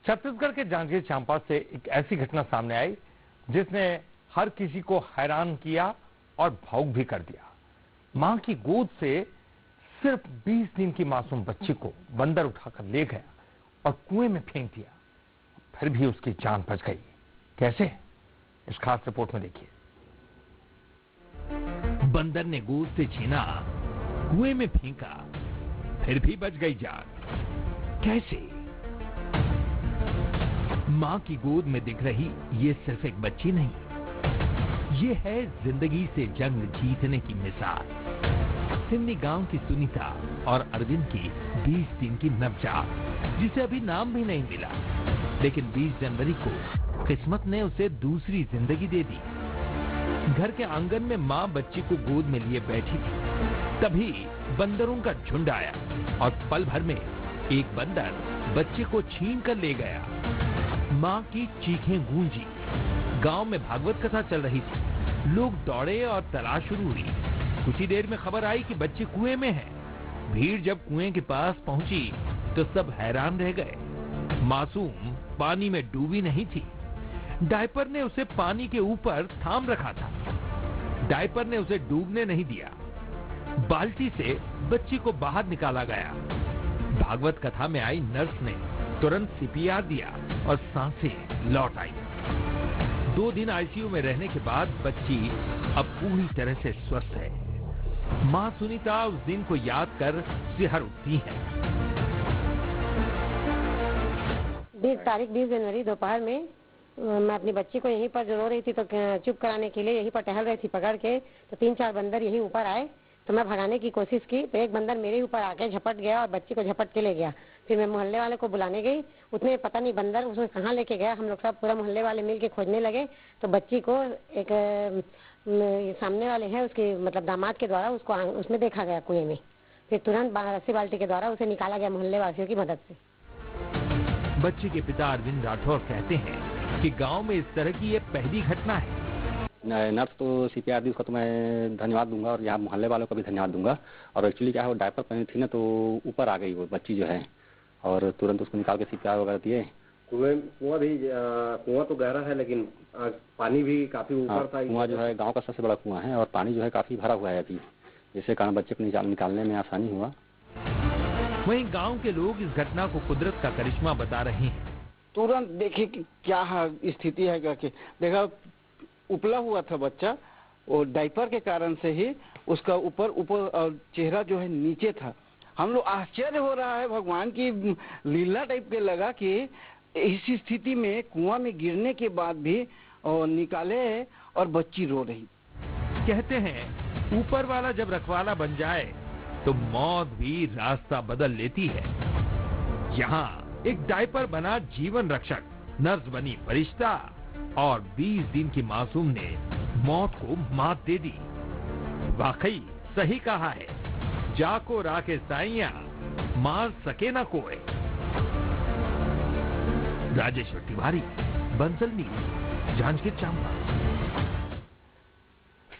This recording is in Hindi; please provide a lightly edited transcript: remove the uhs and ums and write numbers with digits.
छत्तीसगढ़ के जांजगीर चांपा से एक ऐसी घटना सामने आई जिसने हर किसी को हैरान किया और भावुक भी कर दिया। मां की गोद से सिर्फ 20 दिन की मासूम बच्ची को बंदर उठाकर ले गया और कुएं में फेंक दिया। फिर भी उसकी जान बच गई। कैसे? इस खास रिपोर्ट में देखिए। बंदर ने गोद से छीना, कुएं में फेंका, फिर भी बच गई जान। कैसे? मां की गोद में दिख रही ये सिर्फ एक बच्ची नहीं, ये है जिंदगी से जंग जीतने की मिसाल। सिन्नी गांव की सुनीता और अरविंद की 20 दिन की नवजात, जिसे अभी नाम भी नहीं मिला, लेकिन 20 जनवरी को किस्मत ने उसे दूसरी जिंदगी दे दी। घर के आंगन में मां बच्ची को गोद में लिए बैठी थी, तभी बंदरों का झुंड आया और पल भर में एक बंदर बच्चे को छीन कर ले गया। मां की चीखें गूंजी। गांव में भागवत कथा चल रही थी। लोग दौड़े और तलाश शुरू हुई। कुछ ही देर में खबर आई कि बच्चे कुएं में है। भीड़ जब कुएं के पास पहुंची तो सब हैरान रह गए। मासूम पानी में डूबी नहीं थी। डायपर ने उसे पानी के ऊपर थाम रखा था। डायपर ने उसे डूबने नहीं दिया। बाल्टी से बच्ची को बाहर निकाला गया। भागवत कथा में आई नर्स ने तुरंत सीपीआर दिया और सांसें लौट आई। 2 दिन आईसीयू में रहने के बाद बच्ची अब पूरी तरह से स्वस्थ है। मां सुनीता उस दिन को याद कर सिहर उठती है। 20 जनवरी दोपहर में मैं अपनी बच्ची को यहीं पर जो रो रही थी तो चुप कराने के लिए यहीं पर टहल रही थी पकड़ के, तो 3-4 बंदर यहीं ऊपर आए। तो मैं भगाने की कोशिश की तो एक बंदर मेरे ऊपर आके झपट गया और बच्ची को झपट के ले गया। फिर मैं मोहल्ले वाले को बुलाने गई, उसने पता नहीं बंदर उसमें कहाँ लेके गया। हम लोग सब पूरा मोहल्ले वाले मिल के खोजने लगे तो बच्ची को एक सामने वाले हैं उसके मतलब दामाद के द्वारा उसको उसमें देखा गया कुएं में। फिर तुरंत रस्सी बाल्टी के द्वारा उसे निकाला गया मोहल्ले वासियों की मदद से। बच्ची के पिता अरविंद राठौर कहते हैं कि गांव में इस तरह की ये पहली घटना है। नर्स तो सीपीआर दी, उसका तो मैं धन्यवाद दूंगा और यहाँ मोहल्ले वालों को भी धन्यवाद दूंगा। और एक्चुअली क्या है, वो डायपर पहनी थी ना तो ऊपर आ गई वो बच्ची जो है और तुरंत उसको निकाल के सीपीआर वगैरह दिए। कुआं तो गहरा है लेकिन पानी भी काफी ऊपर था। कुआं जो है गांव का सबसे बड़ा कुआं है और पानी जो है काफी भरा हुआ है अभी, जिसके कारण बच्चे को निकालने में आसानी हुआ। वहीं गांव के लोग इस घटना को कुदरत का करिश्मा बता रहे हैं। तुरंत देखे कि क्या स्थिति है करके देखा, उपला हुआ था बच्चा और डायपर के कारण से ही उसका ऊपर चेहरा जो है नीचे था। हम लोग आश्चर्य हो रहा है, भगवान की लीला टाइप के लगा कि इस स्थिति में कुआं में गिरने के बाद भी निकाले और बच्ची रो रही। कहते हैं ऊपर वाला जब रखवाला बन जाए तो मौत भी रास्ता बदल लेती है। यहाँ एक डायपर बना जीवन रक्षक, नर्स बनी फरिश्ता और 20 दिन की मासूम ने मौत को मात दे दी। वाकई सही कहा है, जाको राके साइया मार सके ना कोई। राजेश्वर तिवारी, बंसल न्यूज, जांजगीर चांपा।